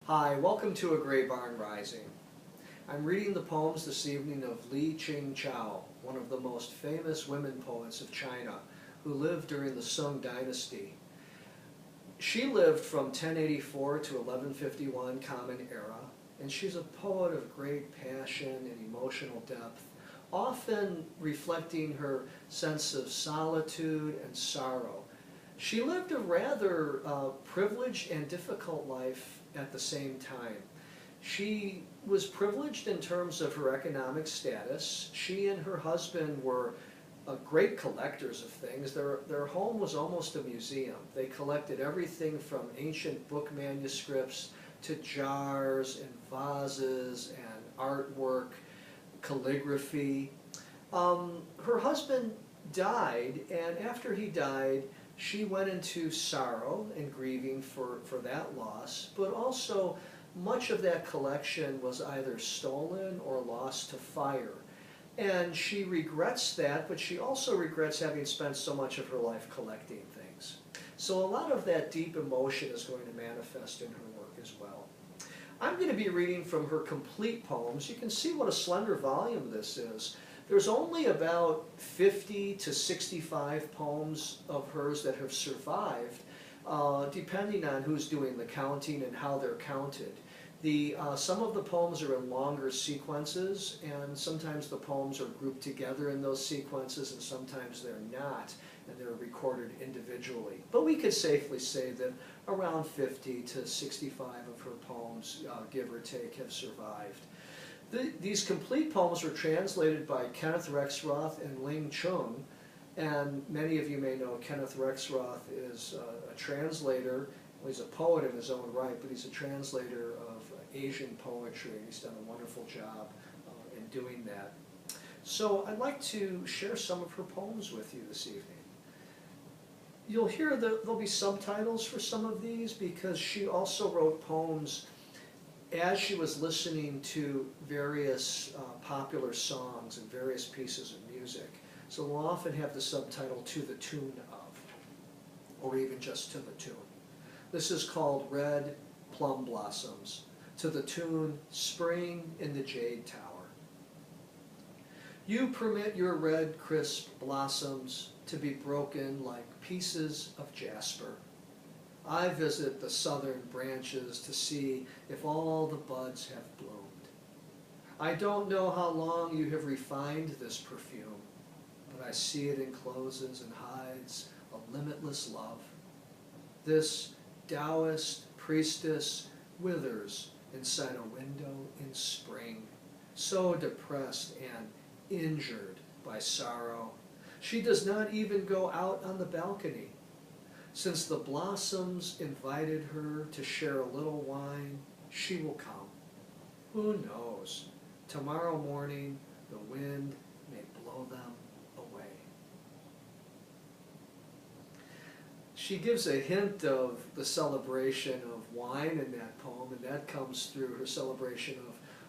Hi, welcome to A Gray Barn Rising. I'm reading the poems this evening of Li Chao, one of the most famous women poets of China, who lived during the Song dynasty. She lived from 1084 to 1151 Common Era, and she's a poet of great passion and emotional depth, often reflecting her sense of solitude and sorrow. She lived a rather privileged and difficult life at the same time. She was privileged in terms of her economic status. She and her husband were great collectors of things. Their home was almost a museum. They collected everything from ancient book manuscripts to jars and vases and artwork, calligraphy. Her husband died, and after he died, she went into sorrow and grieving for that loss, but also much of that collection was either stolen or lost to fire. And she regrets that, but she also regrets having spent so much of her life collecting things. So a lot of that deep emotion is going to manifest in her work as well. I'm going to be reading from her complete poems. You can see what a slender volume this is. There's only about 50 to 65 poems of hers that have survived, depending on who's doing the counting and how they're counted. Some of the poems are in longer sequences, and sometimes the poems are grouped together in those sequences, and sometimes they're not, and they're recorded individually. But we could safely say that around 50 to 65 of her poems, give or take, have survived. These complete poems were translated by Kenneth Rexroth and Ling Chung, and many of you may know Kenneth Rexroth is a translator. Well, he's a poet in his own right, but he's a translator of Asian poetry, and he's done a wonderful job in doing that. So I'd like to share some of her poems with you this evening. You'll hear that there'll be subtitles for some of these because she also wrote poems as she was listening to various popular songs and various pieces of music. So we'll often have the subtitle "to the tune of," or even just "to the tune." This is called Red Plum Blossoms, to the tune "Spring in the Jade Tower." You permit your red crisp blossoms to be broken like pieces of jasper. I visit the southern branches to see if all the buds have bloomed. I don't know how long you have refined this perfume, but I see it encloses and hides a limitless love. This Taoist priestess withers inside a window in spring, so depressed and injured by sorrow. She does not even go out on the balcony. Since the blossoms invited her to share a little wine, she will come. Who knows? Tomorrow morning, the wind may blow them away. She gives a hint of the celebration of wine in that poem, and that comes through, her celebration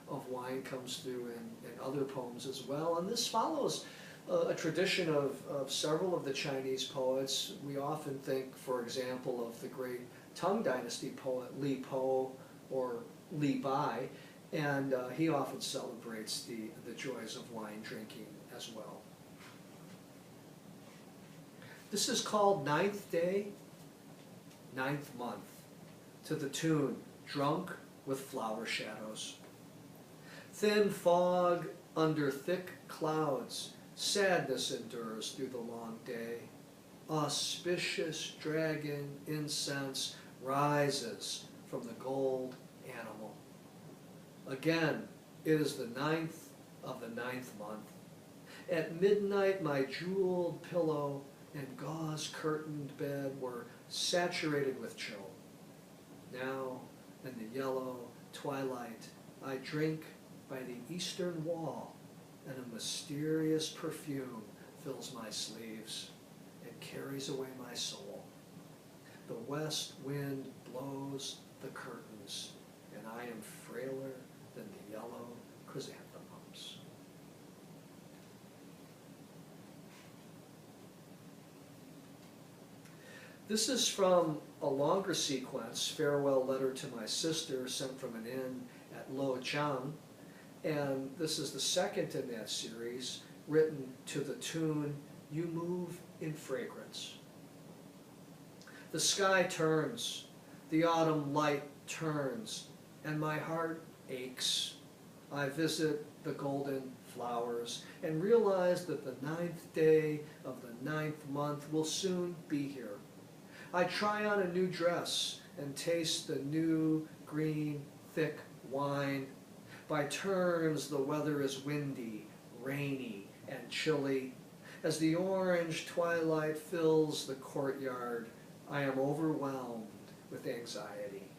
of wine comes through in other poems as well. And this follows a tradition of several of the Chinese poets. We often think, for example, of the great Tang Dynasty poet Li Po or Li Bai, and he often celebrates the joys of wine drinking as well. This is called Ninth Day, Ninth Month, to the tune Drunk with Flower Shadows. Thin fog under thick clouds, sadness endures through the long day. Auspicious dragon incense rises from the gold animal. Again, it is the 9th of the 9th month. At midnight, my jeweled pillow and gauze-curtained bed were saturated with chill. Now, in the yellow twilight, I drink by the eastern wall, and a mysterious perfume fills my sleeves and carries away my soul. The west wind blows the curtains, and I am frailer than the yellow chrysanthemums. This is from a longer sequence, Farewell Letter to My Sister, sent from an inn at Lo Chang, and this is the second in that series, written to the tune, You Move in Fragrance. The sky turns, the autumn light turns, and my heart aches. I visit the golden flowers and realize that the 9th day of the 9th month will soon be here. I try on a new dress and taste the new green thick wine. By turns the weather is windy, rainy, and chilly. As the orange twilight fills the courtyard, I am overwhelmed with anxiety.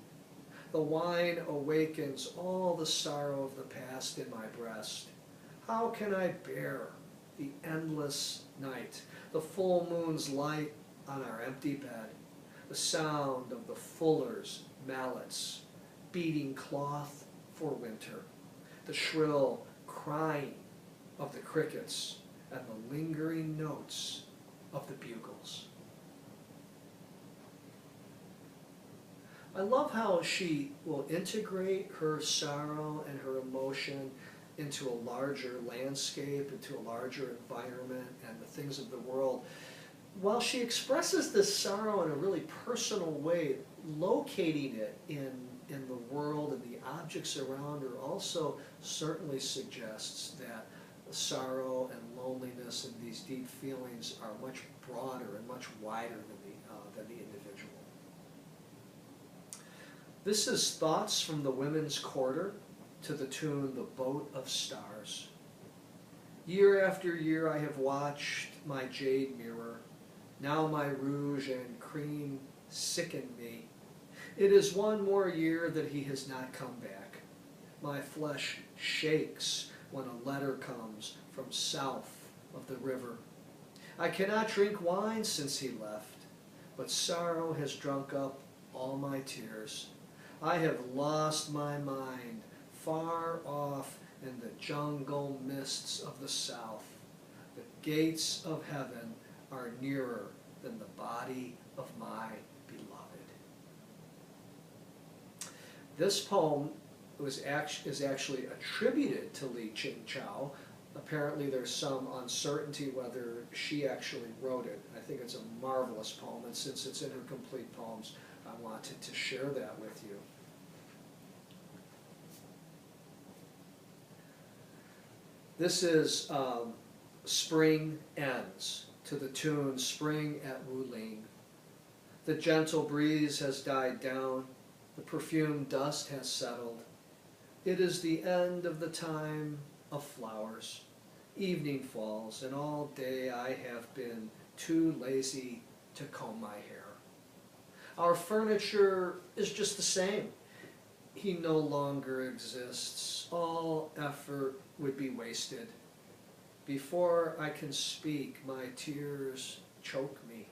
The wine awakens all the sorrow of the past in my breast. How can I bear the endless night, the full moon's light on our empty bed, the sound of the fuller's mallets beating cloth for winter, the shrill crying of the crickets, and the lingering notes of the bugles? I love how she will integrate her sorrow and her emotion into a larger landscape, into a larger environment and the things of the world. While she expresses this sorrow in a really personal way, locating it in the world and the objects around her also certainly suggests that sorrow and loneliness and these deep feelings are much broader and much wider than the individual. This is Thoughts from the Women's Quarter to the tune The Boat of Stars. Year after year I have watched my jade mirror. Now my rouge and cream sicken me. It is one more year that he has not come back. My flesh shakes when a letter comes from south of the river. I cannot drink wine since he left, but sorrow has drunk up all my tears. I have lost my mind far off in the jungle mists of the south. The gates of heaven are nearer than the body of my beloved. This poem is actually attributed to Li Ching-chao. Apparently there's some uncertainty whether she actually wrote it. I think it's a marvelous poem, and since it's in her complete poems, I wanted to share that with you. This is Spring Ends, to the tune Spring at Wuling. The gentle breeze has died down, the perfumed dust has settled. It is the end of the time of flowers. Evening falls, and all day I have been too lazy to comb my hair. Our furniture is just the same. He no longer exists. All effort would be wasted. Before I can speak, my tears choke me.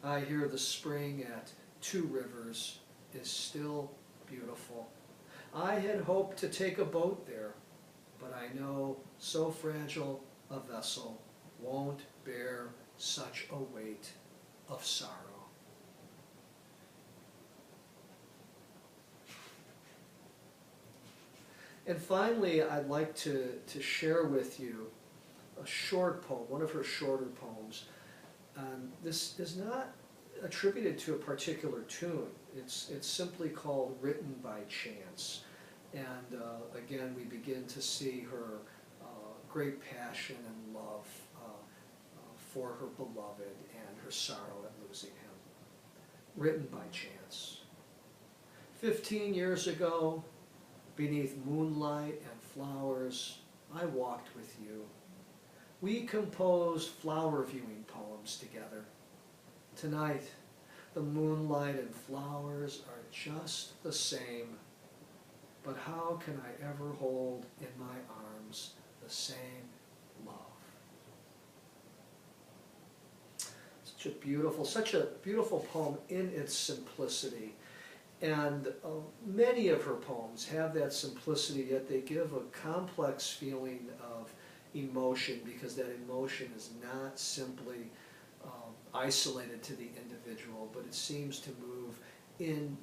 I hear the spring at Two Rivers is still beautiful. I had hoped to take a boat there, but I know so fragile a vessel won't bear such a weight of sorrow. And finally, I'd like to share with you a short poem, one of her shorter poems. This is not attributed to a particular tune. It's simply called Written by Chance. And again, we begin to see her great passion and love for her beloved and her sorrow at losing him. Written by Chance. 15 years ago, beneath moonlight and flowers, I walked with you. We composed flower viewing poems together. Tonight, the moonlight and flowers are just the same, but how can I ever hold in my arms the same love? Such a beautiful poem in its simplicity. And many of her poems have that simplicity, yet they give a complex feeling of emotion, because that emotion is not simply isolated to the individual, but it seems to move in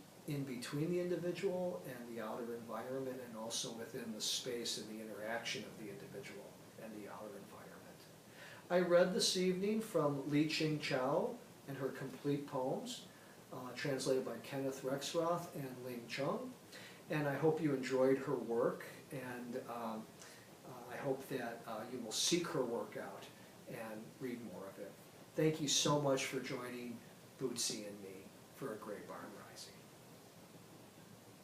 between the individual and the outer environment, and also within the space and the interaction of the individual and the outer environment. I read this evening from Li Ching Chao and her complete poems, translated by Kenneth Rexroth and Ling Chung, and I hope you enjoyed her work, and I hope that you will seek her work out and read more of it. Thank you so much for joining Bootsy and me for a great barn ride.